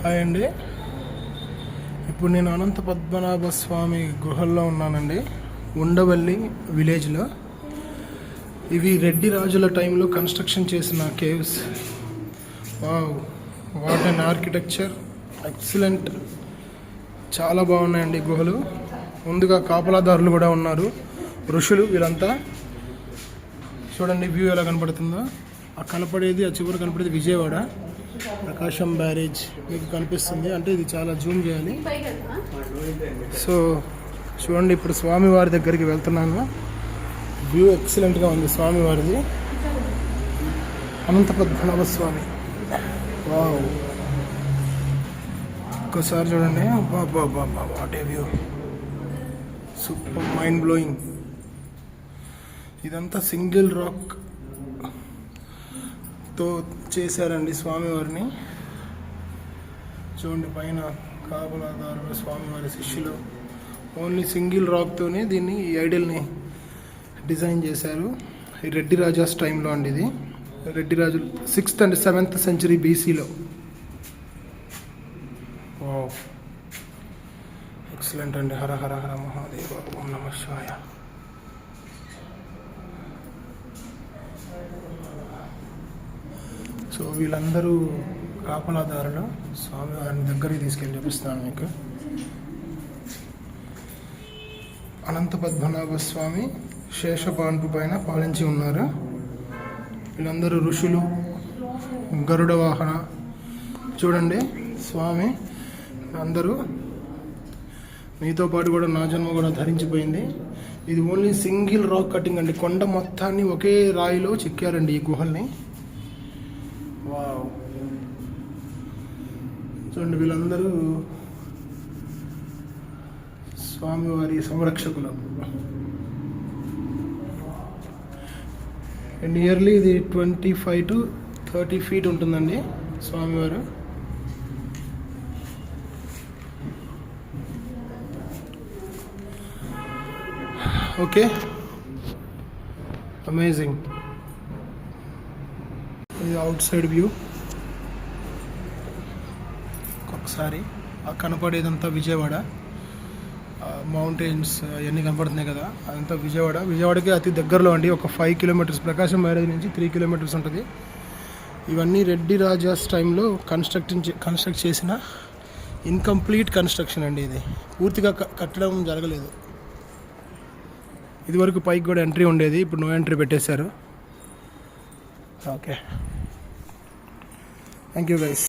Hi అండి. ఇప్పుడు నేను అనంత పద్మనాభ స్వామి గుహల్లో ఉన్నానండి, ఉండవల్లి విలేజ్లో. ఇవి రెడ్డి రాజుల టైంలో కన్స్ట్రక్షన్ చేసిన caves. Wow, what and architecture, excellent. చాలా బాగున్నాయండి గుహలు. ముందుగా కాపలాదారులు కూడా ఉన్నారు, ఋషులు వీళ్ళంతా. చూడండి వ్యూ ఎలా కనపడుతుందో. ఆ కనపడేది, ఆ చివరి కనపడేది విజయవాడ ప్రకాశం బ్యారేజ్ మీకు కనిపిస్తుంది. అంటే ఇది చాలా జూమ్ చేయాలి. సో చూడండి, ఇప్పుడు స్వామివారి దగ్గరికి వెళ్తున్నాను. వ్యూ ఎక్సలెంట్గా ఉంది స్వామివారిది, అనంత పద్మనాభ స్వామి. వావ్, ఒక్కసారి చూడండి. What a view, super, mind blowing. ఇదంతా సింగిల్ రాక్ తో చేశారండి స్వామివారిని. చూడండి, పైన కాపలాదారులు, స్వామివారి శిష్యులు. ఓన్లీ సింగిల్ రాక్తోనే దీన్ని, ఈ ఐడల్ని డిజైన్ చేశారు. ఈ రెడ్డి రాజాస్ టైంలో అండి. ఇది రెడ్డి రాజులు 6th and 7th century BCలో. వావ్, ఎక్సలెంట్ అండి. హర హర హర మహాదేవ, ఓం నమః శివాయ. సో వీళ్ళందరూ కాపలాదారులు. స్వామివారిని దగ్గరికి తీసుకెళ్ళి చూపిస్తాను మీకు. అనంత పద్మనాభ స్వామి శేషపాన్పు పైన పాలించి ఉన్నారు. వీళ్ళందరూ ఋషులు, గరుడ వాహన. చూడండి స్వామి అందరూ, మీతో పాటు కూడా నా జన్మ కూడా ధరించిపోయింది. ఇది ఓన్లీ సింగిల్ రాక్ కటింగ్ అండి. కొండ మొత్తాన్ని ఒకే రాయిలో చెక్కారండి ఈ గుహల్ని. వావ్, చూడండి, వీళ్ళందరూ స్వామివారి సంరక్షకులు. నియర్లీ ఇది 25 to 30 feet ఉంటుందండి స్వామివారు. Okay, amazing. ఇది అవుట్ సైడ్ వ్యూ. ఒకసారి ఆ కనపడేదంతా విజయవాడ, మౌంటైన్స్ అవన్నీ కనపడుతున్నాయి కదా, అదంతా విజయవాడ. విజయవాడకి అతి దగ్గరలో అండి, ఒక 5 kilometers. ప్రకాశం బ్యారేజ్ నుంచి 3 kilometers ఉంటుంది. ఇవన్నీ రెడ్డి రాజాస్ టైంలో కన్స్ట్రక్ట్ చేసిన ఇన్కంప్లీట్ కన్స్ట్రక్షన్ అండి. ఇది పూర్తిగా కట్టడం జరగలేదు. ఇదివరకు పైకి కూడా ఎంట్రీ ఉండేది, ఇప్పుడు నో ఎంట్రీ పెట్టేశారు. Okay, thank you guys.